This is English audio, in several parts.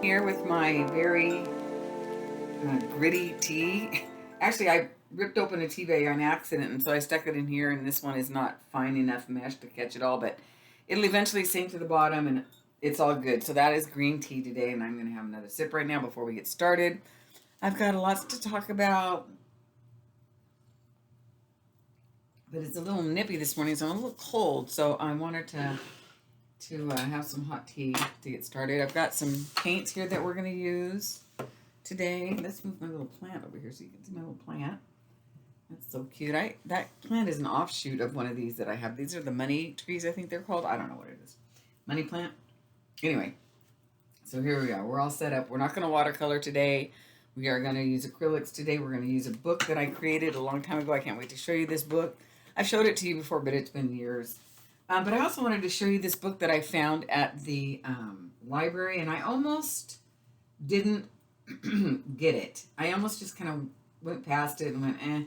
Here with my very gritty tea. Actually, I ripped open a tea bag on accident, and so I stuck it in here, and this one is not fine enough mesh to catch it all, but it'll eventually sink to the bottom, and it's all good. So that is green tea today, and I'm going to have another sip right now before we get started. I've got a lot to talk about, but it's a little nippy this morning, so I'm a little cold, so I wanted to have some hot tea to get started. I've got some paints here that we're going to use today. Let's move my little plant over here so you can see my little plant. That's so cute. That plant is an offshoot of one of these that I have. These are the money trees, I think they're called. I don't know what it is. Money plant. Anyway, so here we are. We're all set up. We're not going to watercolor today. We are going to use acrylics today. We're going to use a book that I created a long time ago. I can't wait to show you this book. I've showed it to you before, but it's been years. But I also wanted to show you this book that I found at the library, and I almost didn't get it. I almost just kind of went past it and went, eh.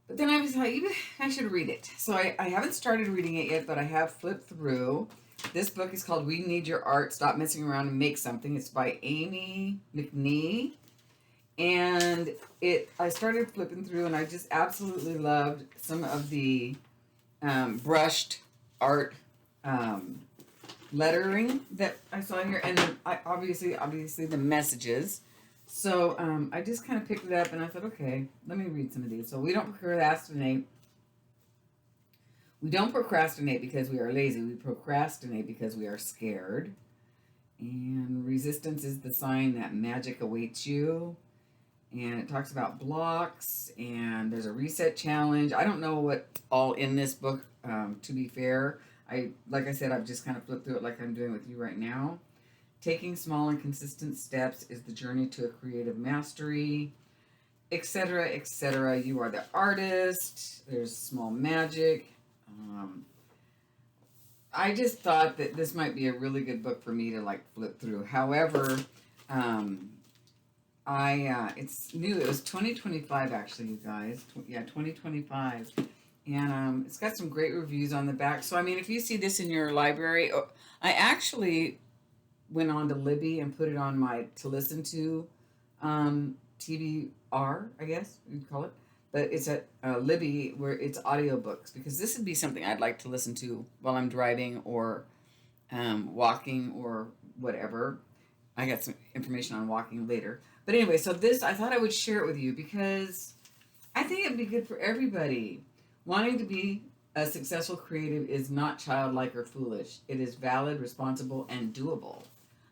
But then I was like, I should read it. So I haven't started reading it yet, but I have flipped through. This book is called We Need Your Art, Stop Messing Around and Make Something. It's by Amy McNee. And I started flipping through, and I just absolutely loved some of the brushed art lettering that I saw here, and then obviously the messages. So I just kind of picked it up, and I thought, okay, let me read some of these. So we don't procrastinate. We don't procrastinate because we are lazy. We procrastinate because we are scared. And resistance is the sign that magic awaits you. And it talks about blocks, and there's a reset challenge. I don't know what all in this book, to be fair. Like I said, I've just kind of flipped through it like I'm doing with you right now. Taking small and consistent steps is the journey to a creative mastery, etc., etc. You are the artist. There's small magic. I just thought that this might be a really good book for me to like flip through. However, it's new. It was 2025 actually, you guys. 2025. And it's got some great reviews on the back. So I mean, if you see this in your library, I actually went on to Libby and put it on my to listen to TBR, I guess you'd call it. But it's at Libby where it's audiobooks, because this would be something I'd like to listen to while I'm driving or walking or whatever. I got some information on walking later. But anyway, so this, I thought I would share it with you because I think it'd be good for everybody. Wanting to be a successful creative is not childlike or foolish. It is valid, responsible, and doable.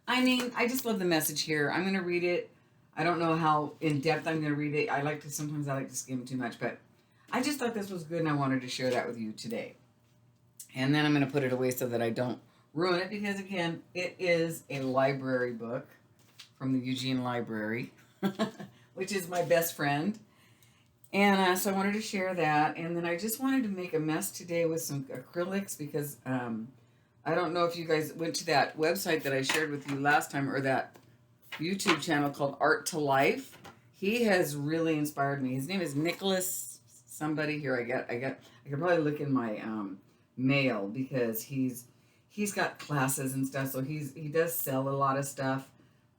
I mean, I just love the message here. I'm going to read it. I don't know how in depth I'm going to read it. Sometimes I like to skim too much, but I just thought this was good, and I wanted to share that with you today. And then I'm going to put it away so that I don't ruin it, because again, it is a library book from the Eugene Library, which is my best friend. And so I wanted to share that. And then I just wanted to make a mess today with some acrylics, because I don't know if you guys went to that website that I shared with you last time, or that YouTube channel called Art to Life. He has really inspired me. His name is Nicholas somebody. Here I could probably look in my mail, because he's got classes and stuff. So he does sell a lot of stuff.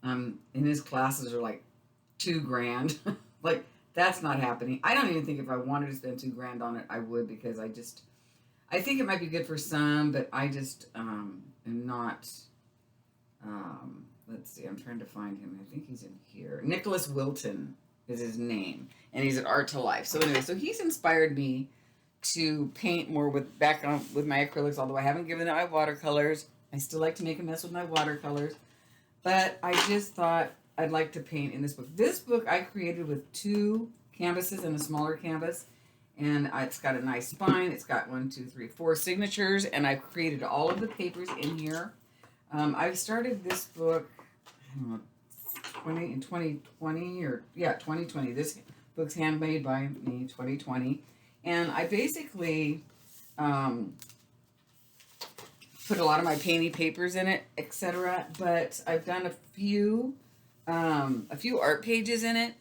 And his classes are like $2,000. Like, that's not happening. I don't even think if I wanted to spend $2,000 on it, I would, because I think it might be good for some, but I just am not. Let's see, I'm trying to find him. I think he's in here. Nicholas Wilton is his name, and he's at Art to Life. So anyway, so he's inspired me to paint more with my acrylics, although I haven't given it my watercolors. I still like to make a mess with my watercolors, but I just thought I'd like to paint in this book. This book I created with 2 canvases and a smaller canvas, and it's got a nice spine. It's got 4 signatures, and I've created all of the papers in here. I started this book, I don't know, 2020. This book's handmade by me, 2020. And I basically put a lot of my painty papers in it, etc. But I've done a few art pages in it.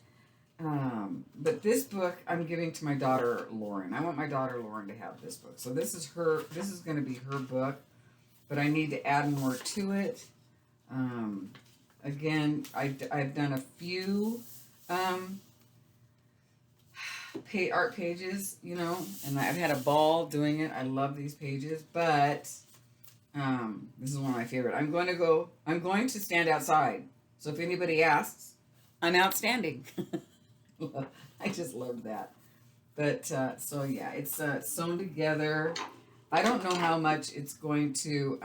But this book I'm giving to my daughter Lauren. I want my daughter Lauren to have this book. So this is going to be her book, but I need to add more to it. Again, I've done a few um, art pages, you know, and I've had a ball doing it. I love these pages, but this is one of my favorite. I'm going to stand outside. So if anybody asks, I'm outstanding. I just love that. But so yeah, it's sewn together. I don't know how much it's going to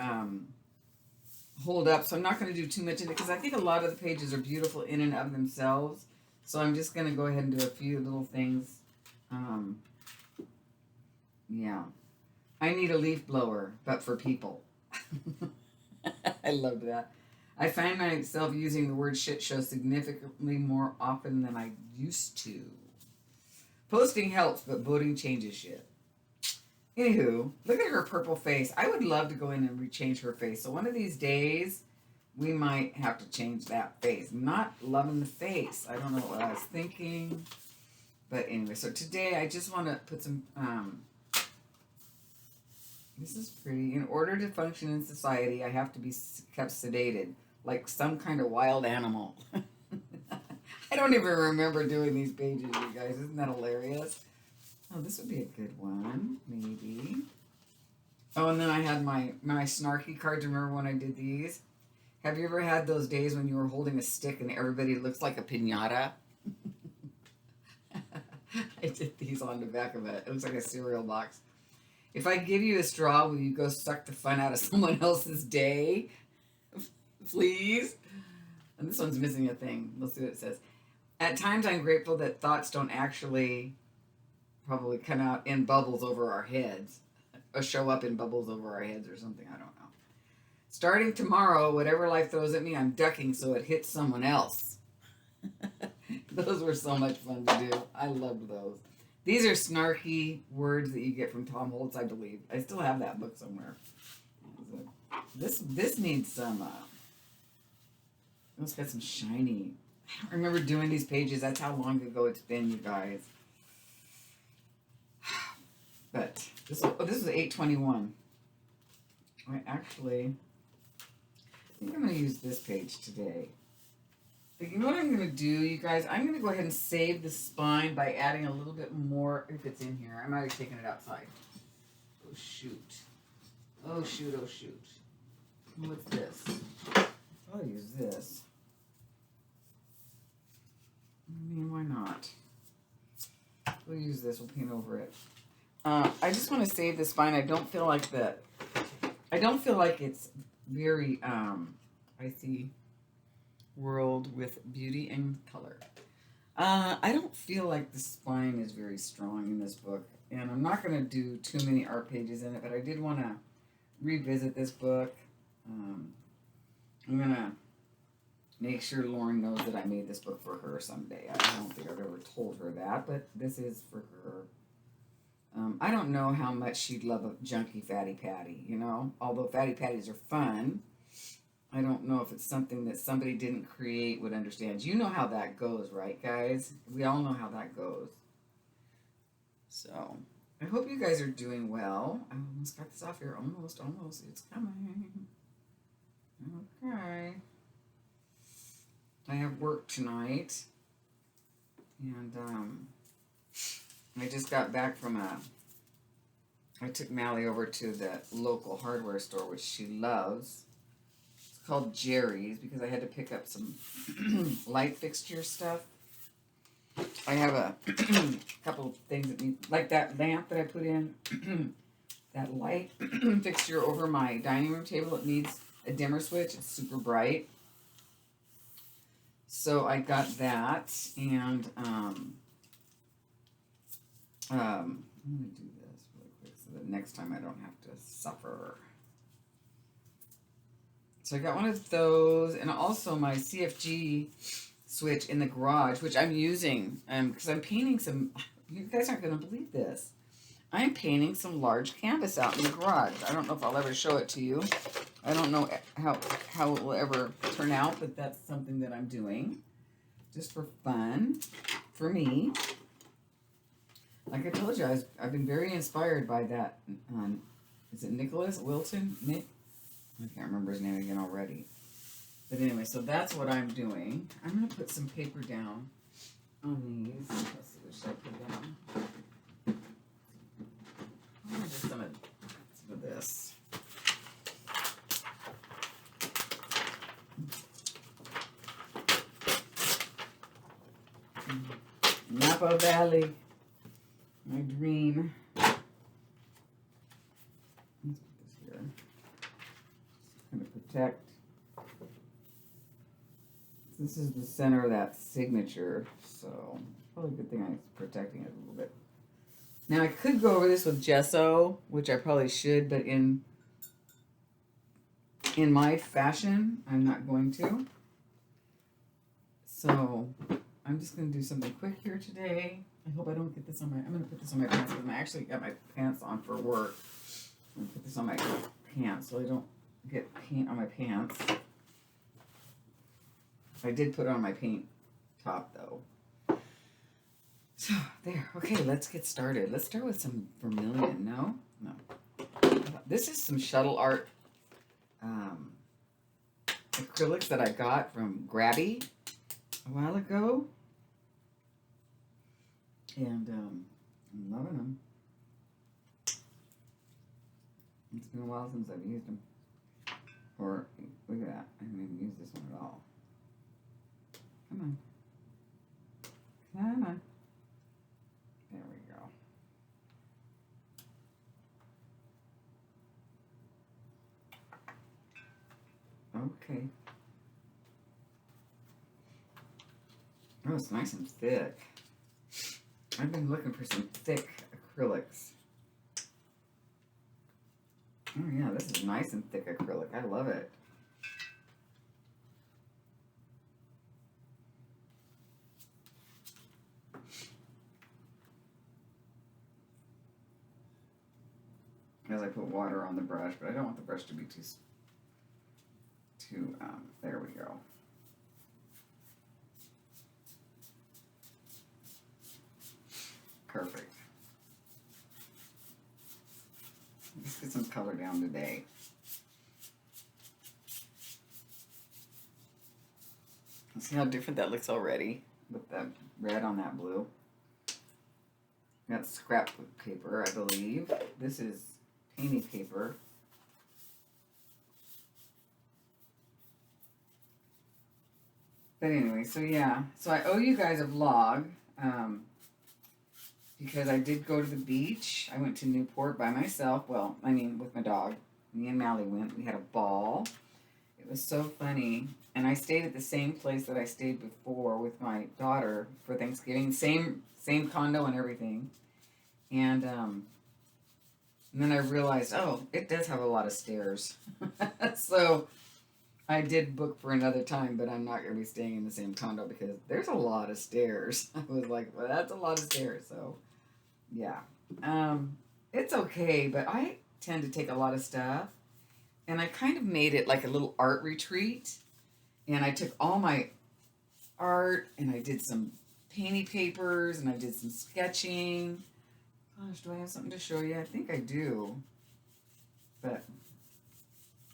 hold up, so I'm not going to do too much in it because I think a lot of the pages are beautiful in and of themselves. So I'm just going to go ahead and do a few little things. Yeah, I need a leaf blower, but for people. I love that. I find myself using the word shit show significantly more often than I used to. Posting helps, but voting changes shit. Anywho, look at her purple face. I would love to go in and rechange her face. So one of these days, we might have to change that face. I'm not loving the face. I don't know what I was thinking. But anyway, so today I just want to put some, this is pretty. In order to function in society, I have to be kept sedated, like some kind of wild animal. I don't even remember doing these pages, you guys. Isn't that hilarious? Oh, this would be a good one, maybe. Oh, and then I had my snarky cards. Remember when I did these? Have you ever had those days when you were holding a stick and everybody looks like a piñata? I did these on the back of it. It looks like a cereal box. If I give you a straw, will you go suck the fun out of someone else's day? Please? And this one's missing a thing. Let's see what it says. At times, I'm grateful that thoughts don't actually probably come out in bubbles over our heads, or show up in bubbles over our heads or something. I don't know. Starting tomorrow, whatever life throws at me, I'm ducking so it hits someone else. Those were so much fun to do. I loved those. These are snarky words that you get from Tom Holtz, I believe. I still have that book somewhere. This needs some. It's got some shiny. I don't remember doing these pages. That's how long ago it's been, you guys. But this is 821. I think I'm going to use this page today. But you know what I'm going to do, you guys? I'm going to go ahead and save the spine by adding a little bit more, if it's in here. I might have taken it outside. Oh, shoot. Oh, shoot, oh, shoot. What's this? I'll use this. I mean, why not? We'll use this. We'll paint over it. I just want to save the spine. I don't feel like it's very, I see world with beauty and color. I don't feel like the spine is very strong in this book, and I'm not going to do too many art pages in it, but I did want to revisit this book. I'm going to make sure Lauren knows that I made this book for her someday. I don't think I've ever told her that, but this is for her. I don't know how much she'd love a junky Fatty Patty, you know? Although Fatty Patties are fun, I don't know if it's something that somebody didn't create would understand. You know how that goes, right, guys? We all know how that goes. So, I hope you guys are doing well. I almost got this off here. Almost. It's coming. Okay. I have work tonight. And, I just got back from I took Mally over to the local hardware store, which she loves. It's called Jerry's because I had to pick up some light fixture stuff. I have a couple of things that need, like that lamp that I put in, that light fixture over my dining room table. It needs a dimmer switch. It's super bright. So I got that, and I'm going to do this really quick so that next time I don't have to suffer. So I got one of those, and also my CFG switch in the garage, which I'm using because I'm painting some, you guys aren't going to believe this. I'm painting some large canvas out in the garage. I don't know if I'll ever show it to you. I don't know how it will ever turn out, but that's something that I'm doing just for fun, for me. Like I told you, I've been very inspired by that. Is it Nicholas Wilton? Nick? I can't remember his name again already. But anyway, so that's what I'm doing. I'm going to put some paper down on these. Let's see, what should I put down? I'm just some of this. Napa Valley, my dream. Let's put this here. Just kind of protect. This is the center of that signature, so probably a good thing I'm protecting it a little bit. Now I could go over this with gesso, which I probably should, but in my fashion, I'm not going to. So I'm just going to do something quick here today. I hope I don't get this on my, I'm going to put this on my pants, because I actually got my pants on for work. I'm going to put this on my pants so I don't get paint on my pants. I did put it on my paint top though. So there, okay, let's get started. Let's start with some vermilion. No. This is some shuttle art acrylics that I got from Grabby a while ago. And I'm loving them. It's been a while since I've used them. Or, look at that, I haven't even used this one at all. Come on. Come on. There we go. Okay. Oh, it's nice and thick. I've been looking for some thick acrylics. Oh yeah, this is nice and thick acrylic. I love it. As I put water on the brush, but I don't want the brush to be too there we go. Perfect. Let's get some color down today. See how different that looks already with that red on that blue. That's scrapbook paper, I believe. This is painting paper. But anyway, so yeah. So I owe you guys a vlog. Because I did go to the beach. I went to Newport by myself. Well, I mean, with my dog. Me and Mally went. We had a ball. It was so funny. And I stayed at the same place that I stayed before with my daughter for Thanksgiving. Same condo and everything. And then I realized, oh, it does have a lot of stairs. So I did book for another time, but I'm not going to be staying in the same condo because there's a lot of stairs. I was like, well, that's a lot of stairs. So, yeah. It's okay, but I tend to take a lot of stuff. And I kind of made it like a little art retreat. And I took all my art and I did some painting papers and I did some sketching. Gosh, do I have something to show you? I think I do. But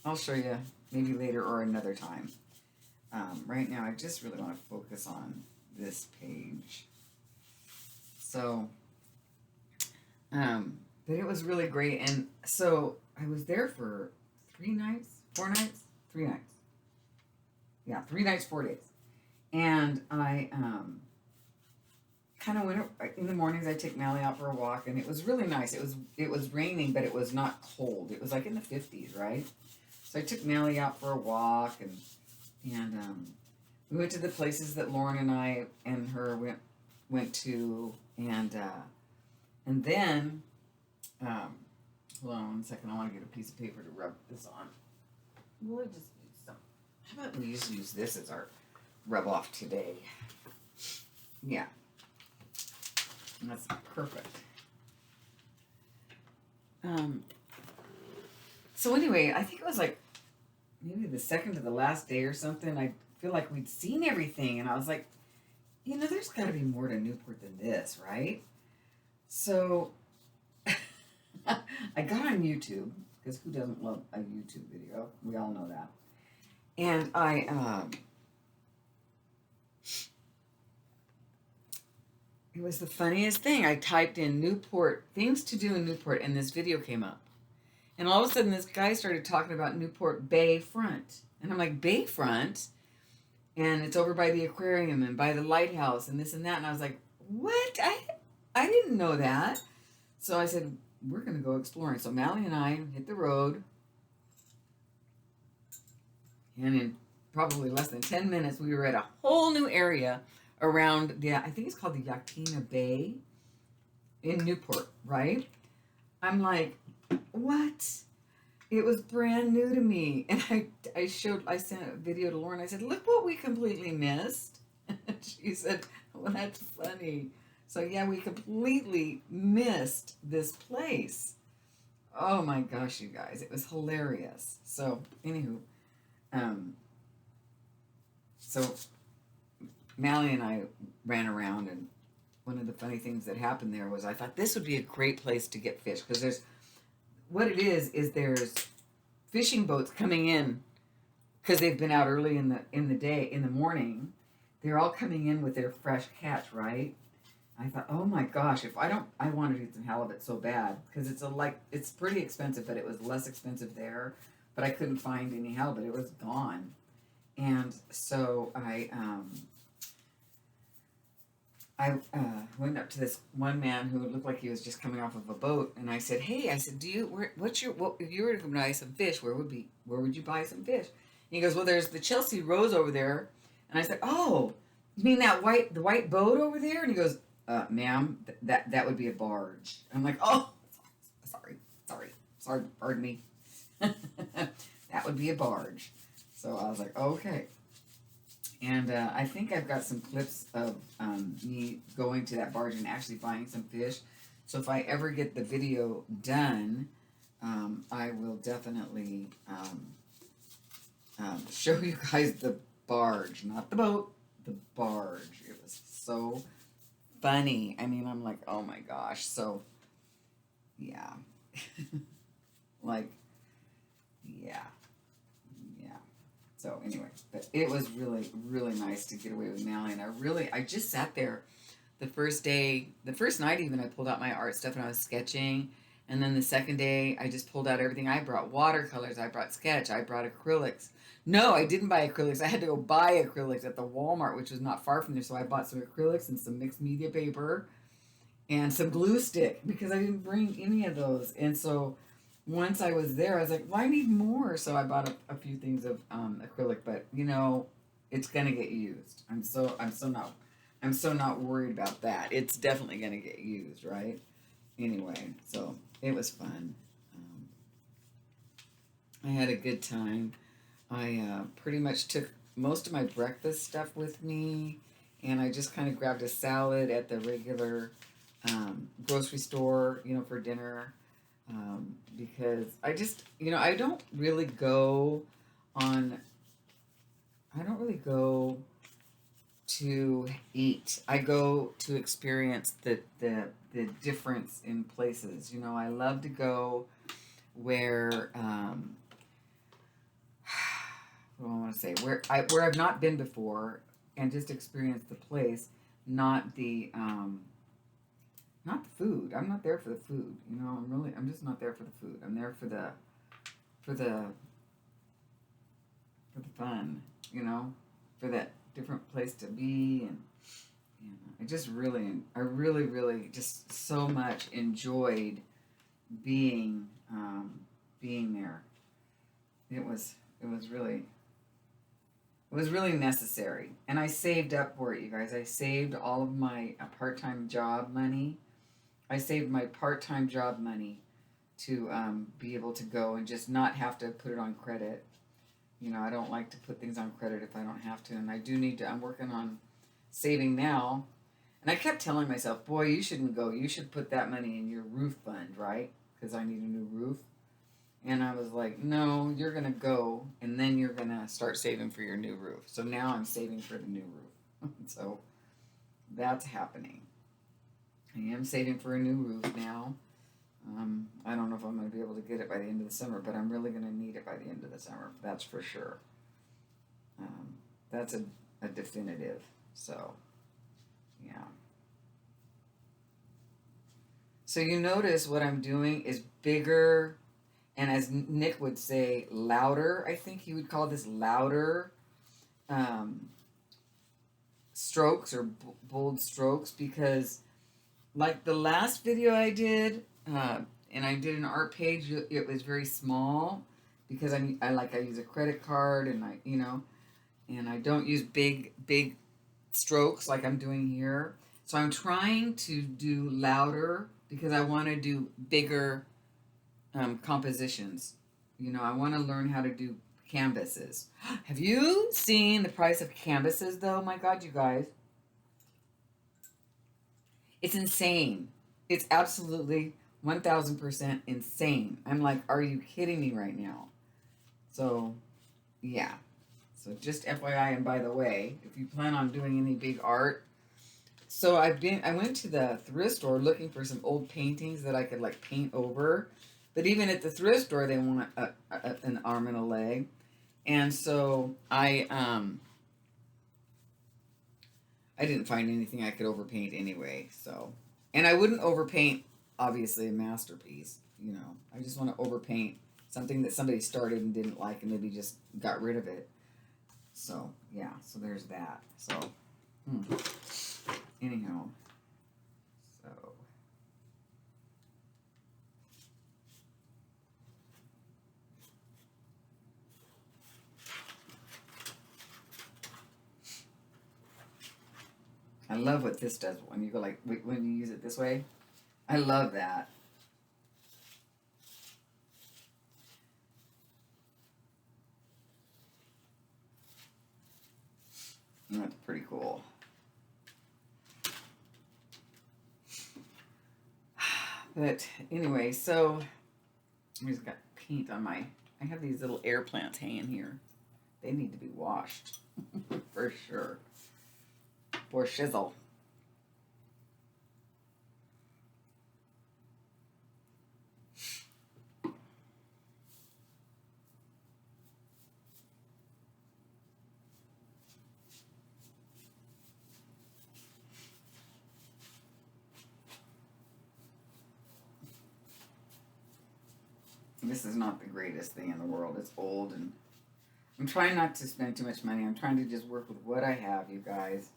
I'll show you maybe later or another time. Right now, I just really want to focus on this page. So, but it was really great. And so I was there for 3 nights, 4 nights, 3 nights. Yeah, 3 nights, 4 days. And I kind of went in the mornings. I take Mally out for a walk, and it was really nice. It was raining, but it was not cold. It was like in the 50s, right? So I took Mally out for a walk, and we went to the places that Lauren and I and her went to, and then hold on 1 second. I want to get a piece of paper to rub this on. We'll just use some. How about we just use this as our rub off today? Yeah. That's perfect. So anyway, I think it was like maybe the second to the last day or something. I feel like we'd seen everything, and I was like, you know, there's got to be more to Newport than this, right? So I got on YouTube, because who doesn't love a YouTube video? We all know that. And it was the funniest thing. I typed in Newport, things to do in Newport, and this video came up. And all of a sudden, this guy started talking about Newport Bayfront. And I'm like, Bayfront? And it's over by the aquarium and by the lighthouse and this and that. And I was like, what? I didn't know that. So I said, we're going to go exploring. So Mally and I hit the road. And in probably less than 10 minutes, we were at a whole new area around I think it's called the Yaquina Bay in Newport, right? I'm like, what? It was brand new to me. And I sent a video to Lauren. I said, look what we completely missed. She said, well, that's funny. So yeah, we completely missed this place. Oh my gosh, you guys, it was hilarious. So anywho, so Mally and I ran around, and one of the funny things that happened there was I thought this would be a great place to get fish, because there's fishing boats coming in because they've been out early in the morning. They're all coming in with their fresh catch, right? I thought, oh my gosh, I wanted to eat some halibut so bad, because it's pretty expensive, but it was less expensive there. But I couldn't find any halibut; it was gone. And so I went up to this one man who looked like he was just coming off of a boat, and I said, "Hey," I said, if you were to buy some fish, where would you buy some fish?" And he goes, "Well, there's the Chelsea Rose over there." And I said, "Oh, you mean the white boat over there?" And he goes, "Ma'am, that would be a barge." I'm like, "Oh, sorry, pardon me." That would be a barge. So I was like, okay. And I think I've got some clips of me going to that barge and actually buying some fish. So if I ever get the video done, I will definitely show you guys the barge, not the boat, the barge. It was so funny. I mean, I'm like, oh my gosh. So, yeah. Like, yeah. So anyway, but it was really, really nice to get away with Mally. And I just sat there the first night even, I pulled out my art stuff and I was sketching. And then the second day, I just pulled out everything. I brought watercolors, I brought sketch, I brought acrylics. No, I didn't buy acrylics. I had to go buy acrylics at the Walmart, which was not far from there. So I bought some acrylics and some mixed media paper and some glue stick, because I didn't bring any of those. And so once I was there, I was like, well, I need more. So I bought a few things of acrylic, but it's gonna get used. I'm so not worried about that. It's definitely gonna get used, right? Anyway, so it was fun. I had a good time. I pretty much took most of my breakfast stuff with me, and I just kind of grabbed a salad at the regular grocery store, for dinner. Because I just, I don't really go to eat. I go to experience the difference in places. I love to go where, what do I want to say? Where I've not been before, and just experience the place, not the food. I'm not there for the food. I'm just not there for the food. I'm there for the fun, for that different place to be. And I really, really just so much enjoyed being there. It was really necessary. And I saved up for it, you guys. I saved all of my part-time job money. I saved my part-time job money to be able to go and just not have to put it on credit. I don't like to put things on credit if I don't have to. And I do need to. I'm working on saving now. And I kept telling myself, boy, you shouldn't go. You should put that money in your roof fund, right? Because I need a new roof. And I was like, no, you're going to go, and then you're going to start saving for your new roof. So now I'm saving for the new roof. So that's happening. I am saving for a new roof now. I don't know if I'm going to be able to get it by the end of the summer, but I'm really going to need it by the end of the summer. That's for sure. Um, that's a definitive. So, yeah. So you notice what I'm doing is bigger, and as Nick would say, louder. I think he would call this louder um, strokes or bold strokes, because like the last video I did, and I did an art page, it was very small because I use a credit card, and and I don't use big strokes like I'm doing here. So I'm trying to do louder because I want to do bigger compositions. I want to learn how to do canvases. Have you seen the price of canvases though? My God, you guys. It's insane. It's absolutely 1000% insane. I'm like, are you kidding me right now? So, yeah. So just FYI, and by the way, if you plan on doing any big art, so I went to the thrift store looking for some old paintings that I could like paint over, but even at the thrift store they want an arm and a leg, and so I didn't find anything I could overpaint anyway. So, and I wouldn't overpaint obviously a masterpiece. I just want to overpaint something that somebody started and didn't like and maybe just got rid of it. So yeah, so there's that. So anyhow, so I love what this does when you go like when you use it this way. I love that. That's pretty cool. But anyway, so I just got paint on I have these little air plants hanging here. They need to be washed for sure. For shizzle. This is not the greatest thing in the world. It's old, and I'm trying not to spend too much money. I'm trying to just work with what I have, you guys.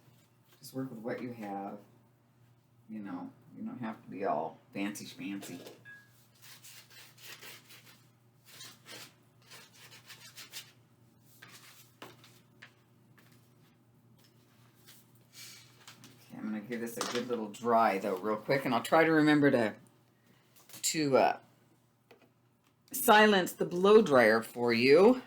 Just work with what you have. You don't have to be all fancy schmancy. Okay, I'm gonna give this a good little dry though, real quick, and I'll try to remember to silence the blow dryer for you.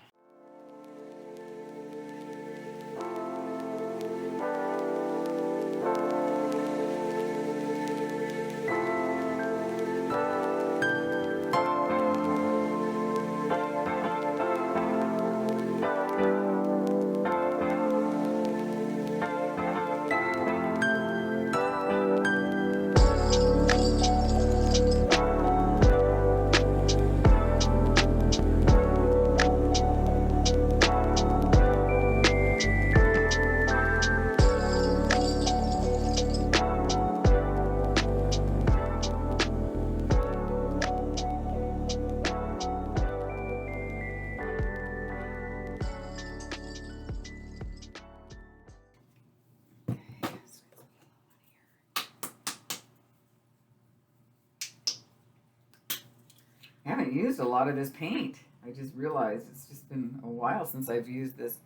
I haven't used a lot of this paint. I just realized it's just been a while since I've used this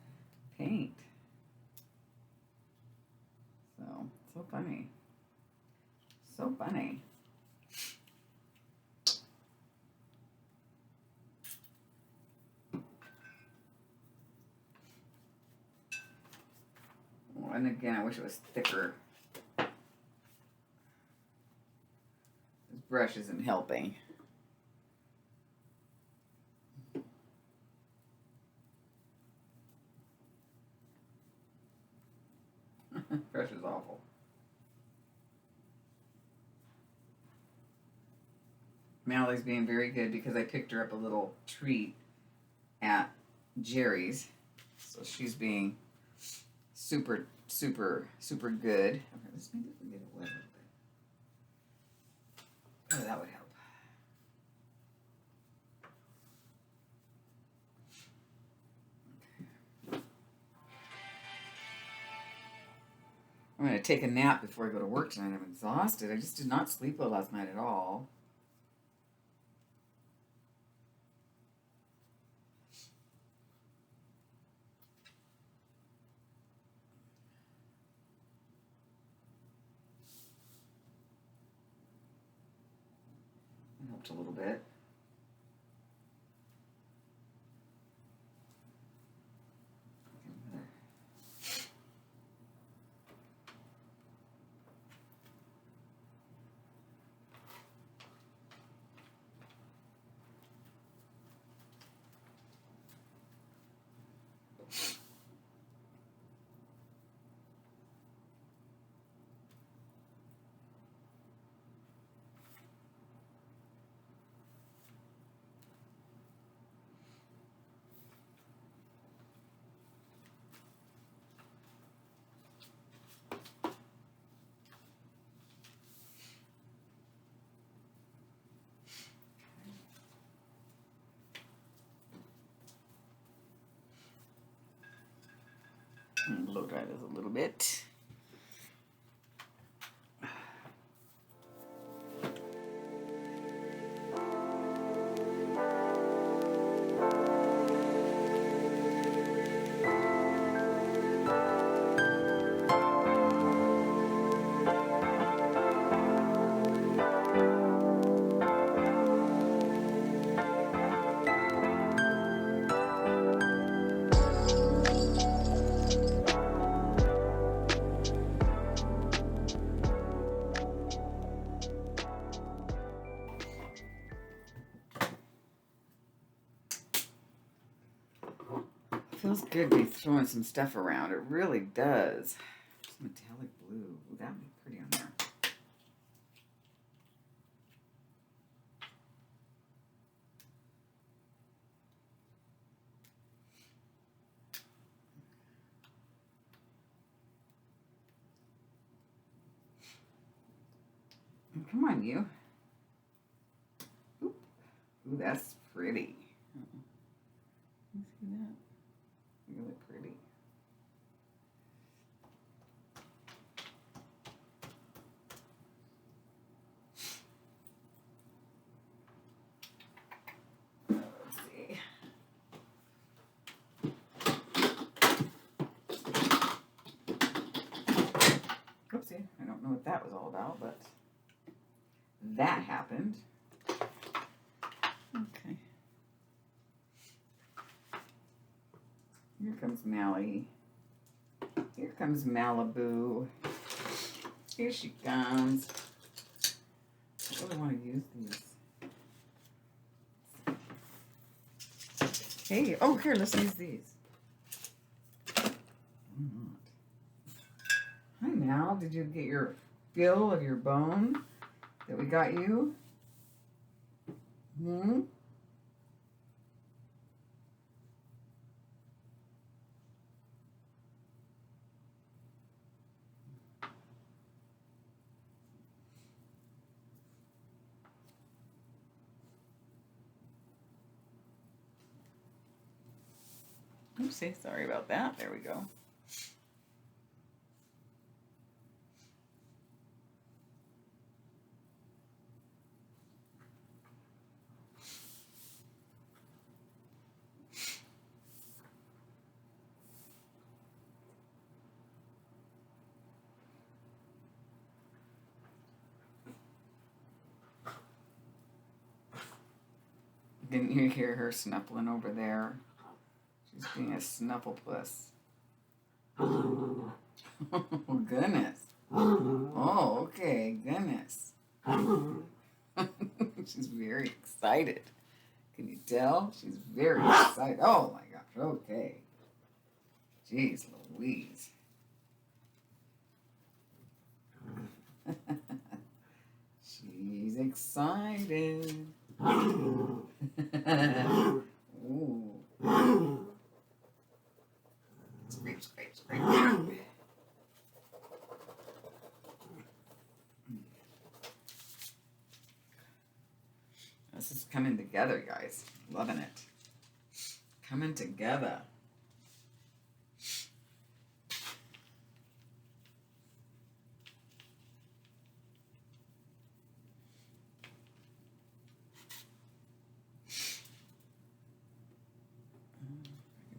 paint. So funny. So funny. Oh, and again, I wish it was thicker. This brush isn't helping. Brush is awful. Mallory's being very good because I picked her up a little treat at Jerry's. So she's being super, super, super good. Okay, let's maybe we get it wet a little bit. Oh, that would help. I'm going to take a nap before I go to work tonight. I'm exhausted. I just did not sleep well last night at all. It helped a little bit. Blow dry this a little bit. Feels good to be throwing some stuff around. It really does. Metallic blue. Ooh, that would be pretty on there. Oh, come on, you. Oop. Ooh, that's pretty. You see that? Really pretty. Let's see. Oopsie, I don't know what that was all about, but that happened. Okay. Here comes Mally. Here comes Malibu. Here she comes. I really want to use these. Hey, oh, here, let's use these. Hi, Mal. Did you get your fill of your bone that we got you? Hmm? Oopsie, sorry about that. There we go. Didn't you hear her snuffling over there? She's being a snufflepuss. Oh, goodness. Oh, okay, goodness. She's very excited. Can you tell? She's very excited. Oh, my gosh, okay. Jeez Louise. She's excited. Ooh. Right there. This is coming together, guys. Loving it. Coming together.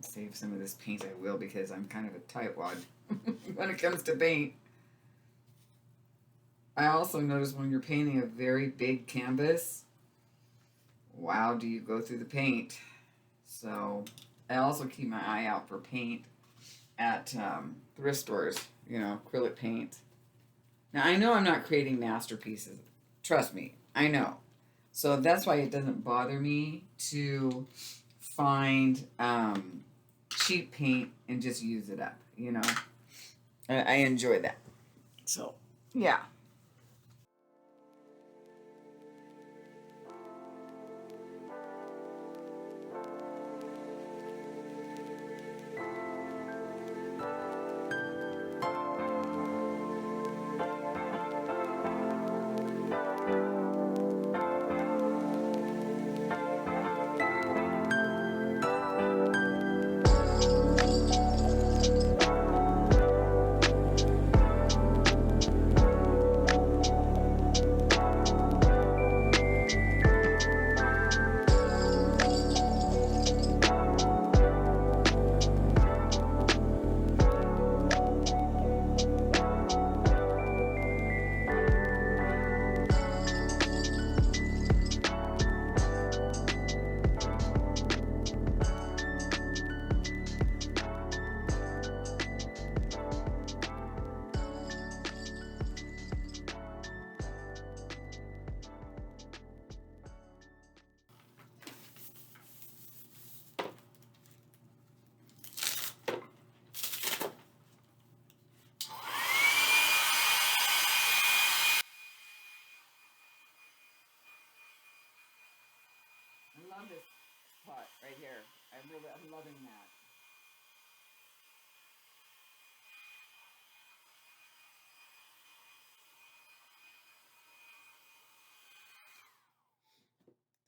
Save some of this paint. I will, because I'm kind of a tightwad when it comes to paint. I also notice when you're painting a very big canvas, wow, do you go through the paint. So I also keep my eye out for paint at thrift stores, you know, acrylic paint. Now I know I'm not creating masterpieces. Trust me, I know. So that's why it doesn't bother me to find cheap paint and just use it up, you know. I enjoy that. So, yeah. I love this pot right here. I'm loving that.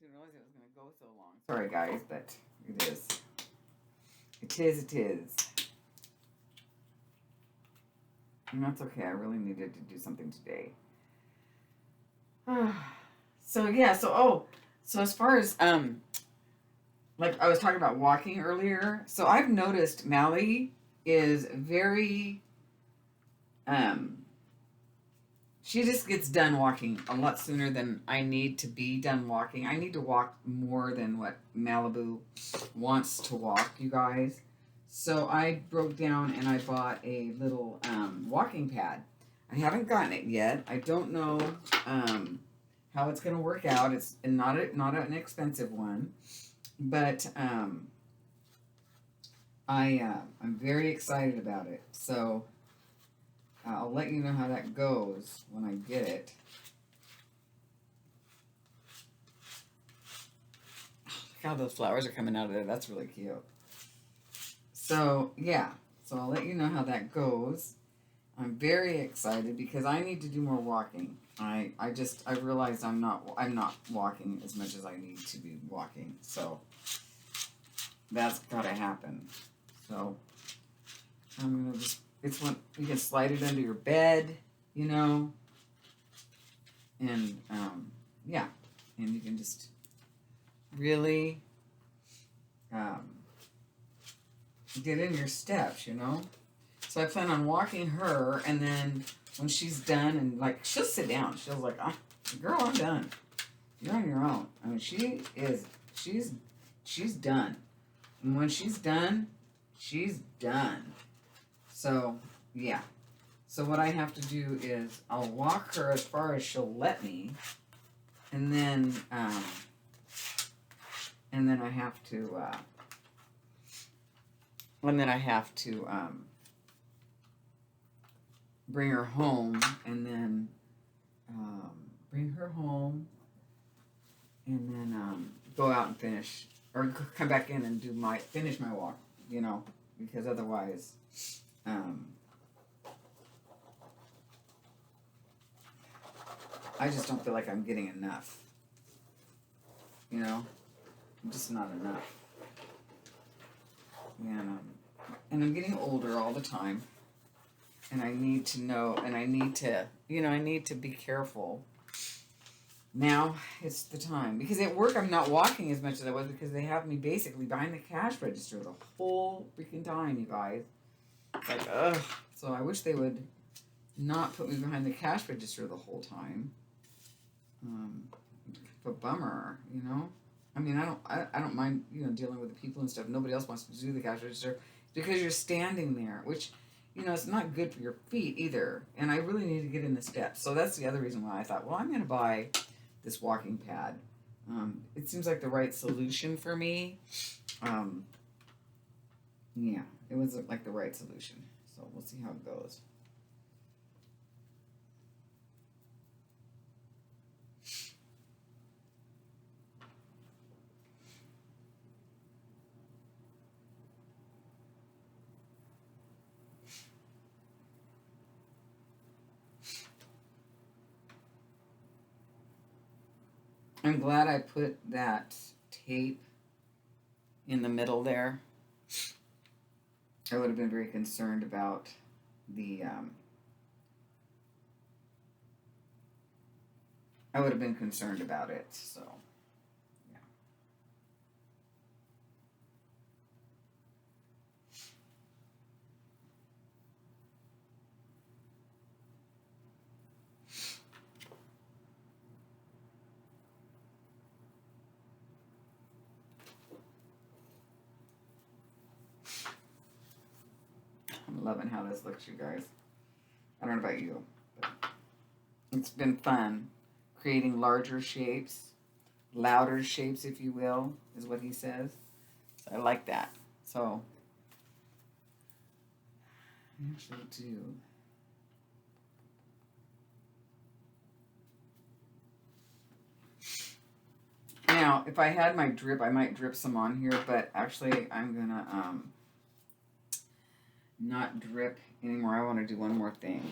Didn't realize it was going to go so long. Sorry, guys, but it is. It is, it is. And that's okay. I really needed to do something today. So, yeah, so as far as, like I was talking about walking earlier, so I've noticed Mally is very, um, she just gets done walking a lot sooner than I need to be done walking. I need to walk more than what Malibu wants to walk, you guys. So I broke down and I bought a little walking pad. I haven't gotten it yet. I don't know how it's going to work out. It's not an expensive one, but I'm very excited about it. So I'll let you know how that goes when I get it. Look how those flowers are coming out of there. That's really cute. So, yeah. So I'll let you know how that goes. I'm very excited because I need to do more walking. I realized I'm not walking as much as I need to be walking. So that's got to happen. So I'm going to just, it's when you can slide it under your bed, you know, and yeah, and you can just really get in your steps, you know. So I plan on walking her, and then when she's done, and like she'll sit down, she'll like, girl, I'm done. You're on your own. I mean, she's done, and when she's done, she's done. So, yeah. So what I have to do is I'll walk her as far as she'll let me, and then I have to, bring her home, and then bring her home, and then go out and come back in and finish my walk, you know, because otherwise Um, I just don't feel like I'm getting enough. You know, I'm just not enough. And I'm getting older all the time. And I need to know, and I need to, I need to be careful. Now it's the time. Because at work I'm not walking as much as I was because they have me basically behind the cash register the whole freaking time, you guys. It's like, ugh. So I wish they would not put me behind the cash register the whole time. A bummer, I mean, I don't mind, dealing with the people and stuff. Nobody else wants to do the cash register because you're standing there, which, it's not good for your feet either. And I really need to get in the steps. So that's the other reason why I thought, well, I'm going to buy this walking pad. It seems like the right solution for me. Yeah, it was like the right solution. So we'll see how it goes. I'm glad I put that tape in the middle there. I would have been very concerned about the, I would have been concerned about it, so, yeah. I'm loving how this looks, you guys. I don't know about you, but it's been fun creating larger shapes, louder shapes, if you will, is what he says. So I like that. So I actually do. Now, if I had my drip, I might drip some on here, but actually I'm gonna not drip anymore. I want to do one more thing.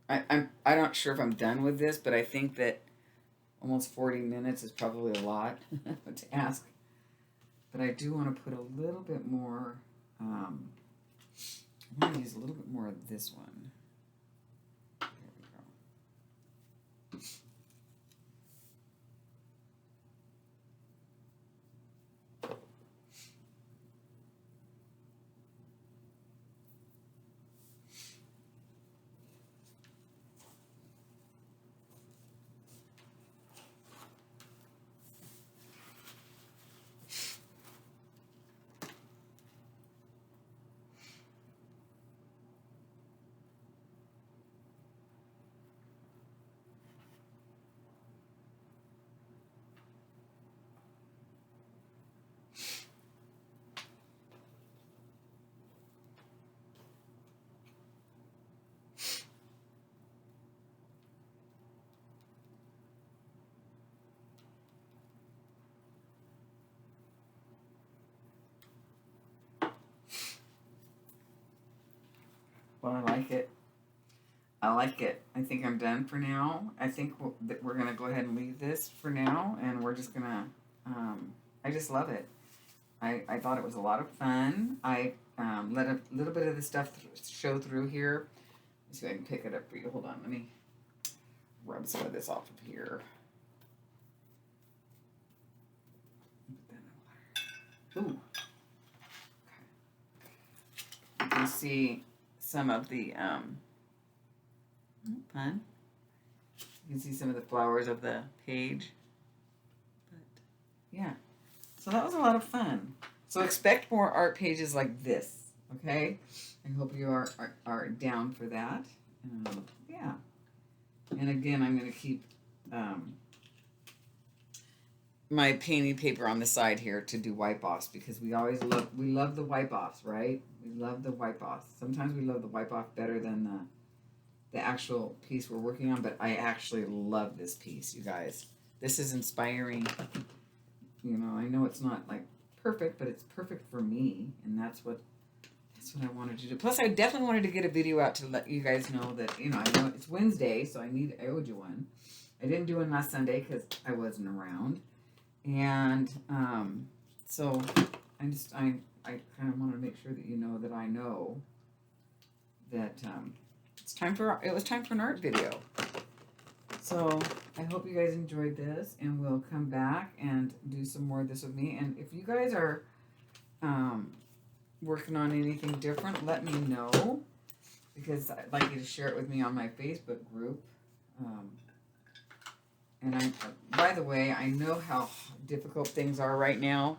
I'm not sure if I'm done with this, but I think that almost 40 minutes is probably a lot to ask. But I do want to put a little bit more. I want to use a little bit more of this one. There we go. Well, I like it. I like it. I think I'm done for now. I think we're going to go ahead and leave this for now, and we're just going to, I just love it. I thought it was a lot of fun. I let a little bit of the stuff show through here. Let's see if I can pick it up for you. Hold on. Let me rub some of this off of here. Ooh. Okay. You can see some of the, fun. You can see some of the flowers of the page. But, yeah. So that was a lot of fun. So expect more art pages like this, okay? I hope you are down for that. Yeah. And again, I'm going to keep my painting paper on the side here to do wipe offs because we love the wipe offs, right? We love the wipe offs. Sometimes we love the wipe off better than the actual piece we're working on, but I actually love this piece, you guys. This is inspiring. I know it's not like perfect, but it's perfect for me, and that's what that's what I wanted to do. Plus, I definitely wanted to get a video out to let you guys know that, you know, I know it's Wednesday, so I owed you one. I didn't do one last Sunday because I wasn't around. And so I kind of want to make sure that you know that I know that it was time for an art video. So I hope you guys enjoyed this, and we'll come back and do some more of this with me. And if you guys are working on anything different, let me know, because I'd like you to share it with me on my Facebook group. And by the way, I know how difficult things are right now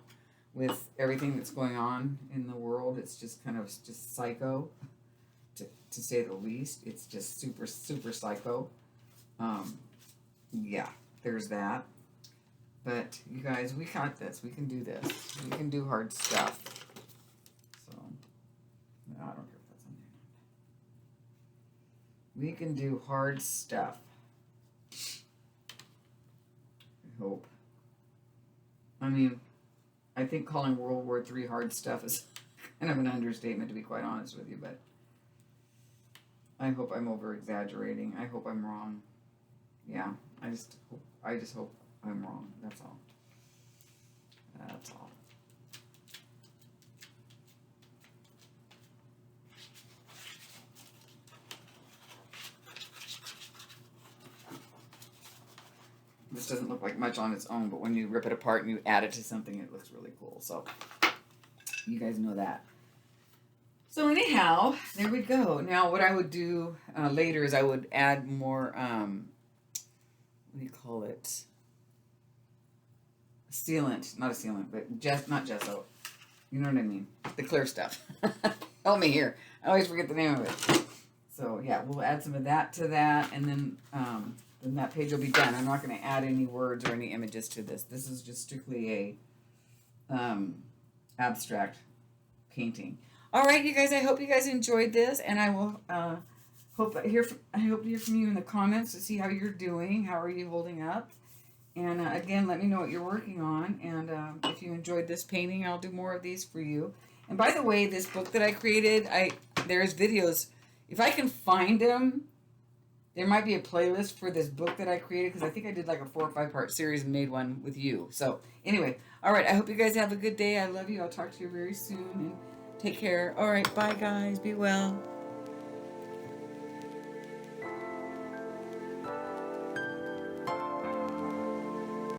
with everything that's going on in the world. It's just kind of just psycho, to say the least. It's just super, super psycho. Yeah, there's that. But you guys, we got this. We can do this. We can do hard stuff. So, no, I don't care if that's on there. We can do hard stuff. I hope. I mean, I think calling World War III hard stuff is kind of an understatement, to be quite honest with you, but I hope I'm over exaggerating. I hope I'm wrong. Yeah, I just hope I'm wrong. That's all. That's all. This doesn't look like much on its own, but when you rip it apart and you add it to something, it looks really cool. So you guys know that. So anyhow, there we go. Now what I would do later is I would add more, what do you call it? Sealant, not a sealant, but not gesso. You know what I mean? The clear stuff. Help me here. I always forget the name of it. So yeah, we'll add some of that to that, and then that page will be done. I'm not going to add any words or any images to this. This is just strictly a abstract painting. All right, you guys. I hope you guys enjoyed this, and I will hope to hear from you in the comments to see how you're doing. How are you holding up? And again, let me know what you're working on. And if you enjoyed this painting, I'll do more of these for you. And by the way, this book that I created, there's videos. If I can find them, there might be a playlist for this book that I created, because I think I did like a 4 or 5 part series and made one with you. So anyway, all right. I hope you guys have a good day. I love you. I'll talk to you very soon. And take care. All right. Bye, guys. Be well.